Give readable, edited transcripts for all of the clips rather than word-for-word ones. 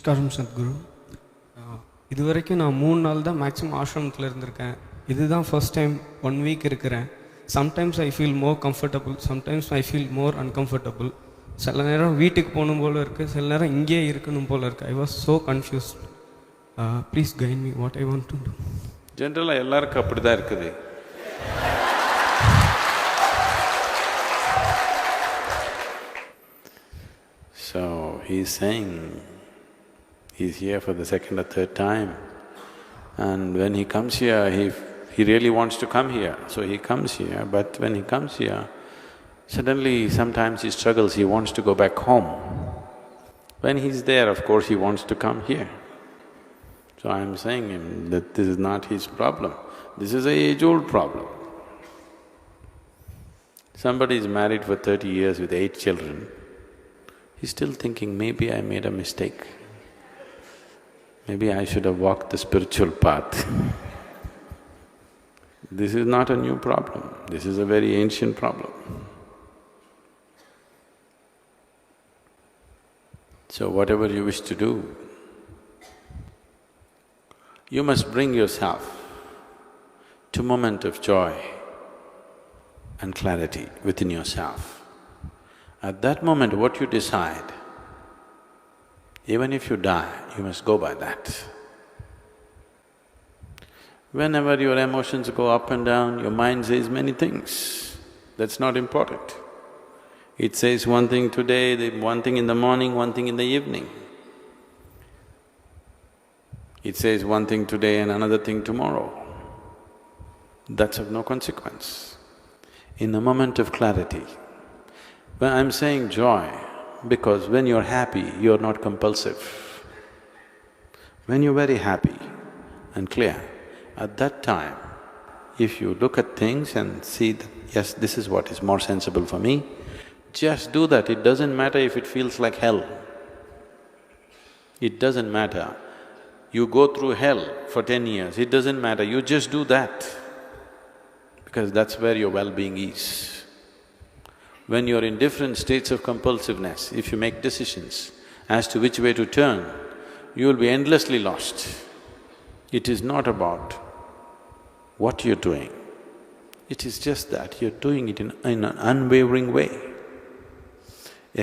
நமஸ்காரம் சத்குரு. இது வரைக்கும் நான் 3 நாள் தான் மேக்ஸிமம் ஆசிரமத்தில் இருந்திருக்கேன். இதுதான் ஃபர்ஸ்ட் டைம் 1 வீக் இருக்கிறேன். Sometimes I feel more comfortable, sometimes I feel more uncomfortable. சில நேரம் வீட்டுக்கு போகணும் போல் இருக்குது, சில நேரம் இங்கே இருக்கணும் போல் இருக்குது. I was so confused. Please guide me what I want to do. ஜென்ரலாக எல்லாருக்கும் அப்படி தான் இருக்குது. So he's saying he's here for the second or third time, and when he comes here, he really wants to come here, so he comes here. But when he comes here, suddenly sometimes he struggles, he wants to go back home. When he's there, of course, he wants to come here. So I'm saying him that this is not his problem, this is an age-old problem. Somebody is married for 30 years with 8 children. He's still thinking, maybe I made a mistake. Maybe I should have walked the spiritual path. This is not a new problem, this is a very ancient problem. So whatever you wish to do, you must bring yourself to a moment of joy and clarity within yourself. At that moment, what you decide, even if you die, you must go by that. Whenever your emotions go up and down, your mind says many things. That's not important. It says one thing today, one thing in the morning, one thing in the evening. It says one thing today and another thing tomorrow. That's of no consequence. In the moment of clarity, when I'm saying joy, because when you're happy, you're not compulsive. When you're very happy and clear, at that time, if you look at things and see that, yes, this is what is more sensible for me, just do that. It doesn't matter if it feels like hell. It doesn't matter. You go through hell for 10 years, it doesn't matter, you just do that, because that's where your well-being is. When you're in different states of compulsiveness, if you make decisions as to which way to turn, you will be endlessly lost. It is not about what you're doing, it is just that you're doing it in an unwavering way.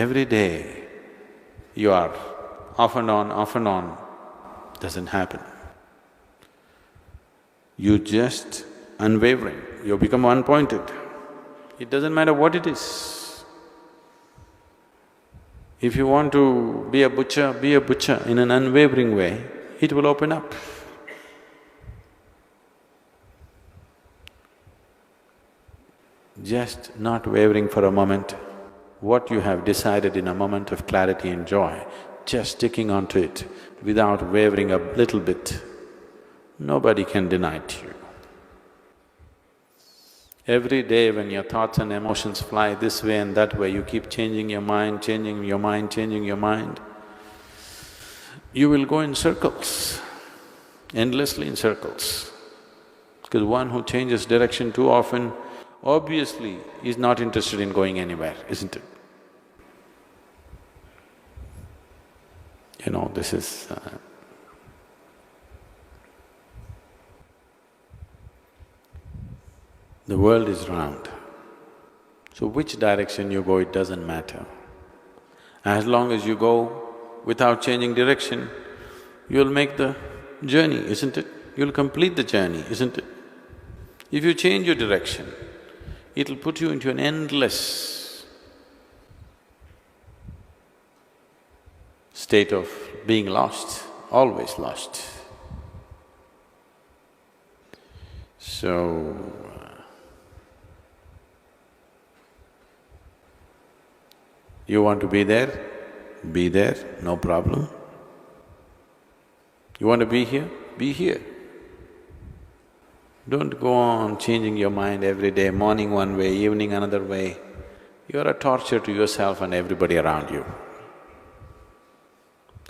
Every day you are off and on, doesn't happen. You just unwavering, you become one-pointed. It doesn't matter what it is. If you want to be a butcher in an unwavering way, it will open up. Just not wavering for a moment, what you have decided in a moment of clarity and joy, just sticking onto it without wavering a little bit, nobody can deny it to you. Every day when your thoughts and emotions fly this way and that way, you keep changing your mind, changing your mind, changing your mind, you will go in circles, endlessly in circles. Because one who changes direction too often, obviously is not interested in going anywhere, isn't it? You know, this is… the world is round, so which direction you go, it doesn't matter. As long as you go without changing direction, you'll make the journey, isn't it? You'll complete the journey, isn't it? If you change your direction, it'll put you into an endless state of being lost, always lost. So, you want to be there, no problem. You want to be here? Be here. Don't go on changing your mind every day, morning one way, evening another way. You're a torture to yourself and everybody around you.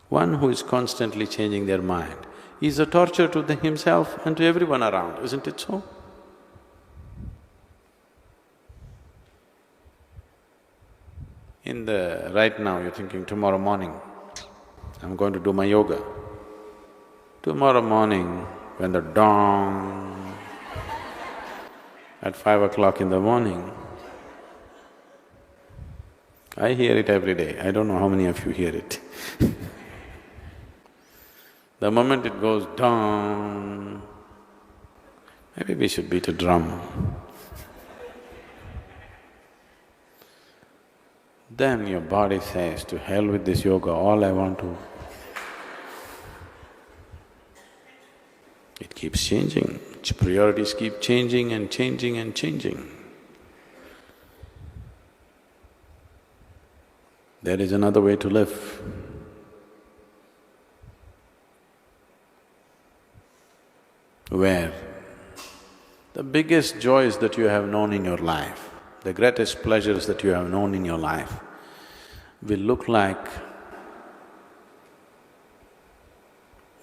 One who is constantly changing their mind is a torture to himself and to everyone around, isn't it so? Right now you're thinking, tomorrow morning I'm going to do my yoga. Tomorrow morning, when the dong at 5 o'clock in the morning, I hear it every day, I don't know how many of you hear it. The moment it goes dong, maybe we should beat a drum. Then your body says, to hell with this yoga, all I want to… It keeps changing, its priorities keep changing and changing and changing. There is another way to live. Where the biggest joys that you have known in your life, the greatest pleasures that you have known in your life will look like,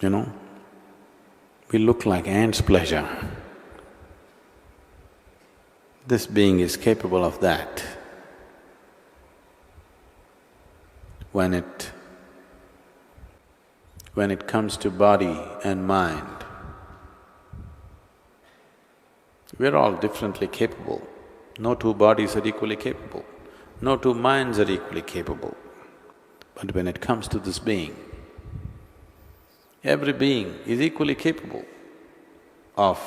will look like ants' pleasure. This being is capable of that. When it comes to body and mind, we're all differently capable. No two bodies are equally capable, no two minds are equally capable. But when it comes to this being, every being is equally capable of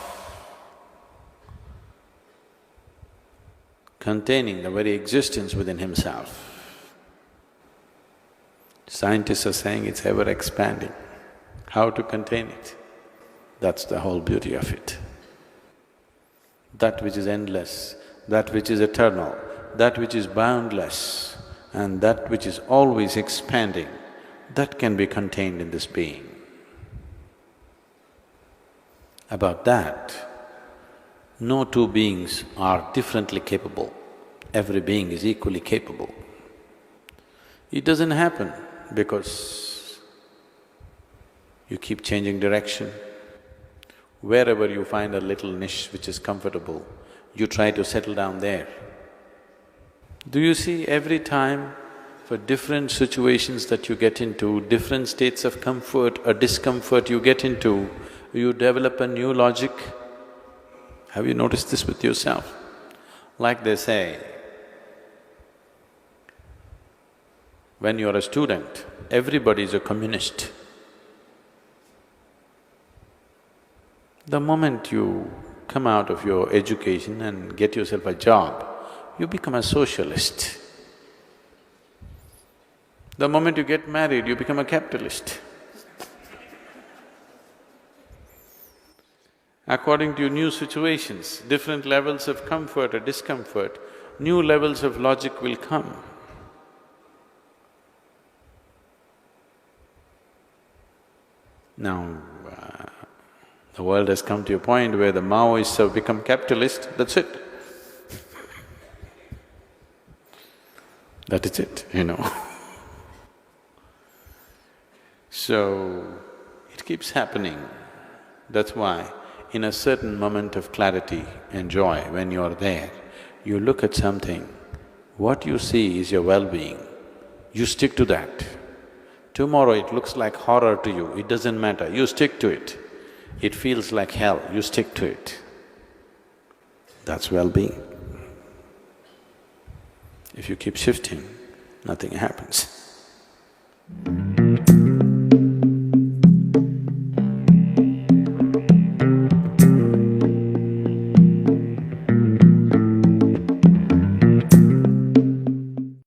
containing the very existence within himself. Scientists are saying it's ever expanding. How to contain it? That's the whole beauty of it. That which is endless, that which is eternal, that which is boundless, and that which is always expanding, that can be contained in this being. About that, no two beings are differently capable. Every being is equally capable. It doesn't happen because you keep changing direction. Wherever you find a little niche which is comfortable, you try to settle down there. Do you see every time for different situations that you get into, different states of comfort or discomfort you get into, you develop a new logic? Have you noticed this with yourself? Like they say, when you're a student, everybody is a communist. The moment you come out of your education and get yourself a job, you become a socialist. The moment you get married, you become a capitalist. According to new situations, different levels of comfort or discomfort, new levels of logic will come. Now, the world has come to a point where the Maoists have become capitalist, that's it. That is it, So, it keeps happening. That's why in a certain moment of clarity and joy, when you're there, you look at something, what you see is your well-being, you stick to that. Tomorrow it looks like horror to you, it doesn't matter, you stick to it. It feels like hell, you stick to it. That's well-being. If you keep shifting, nothing happens.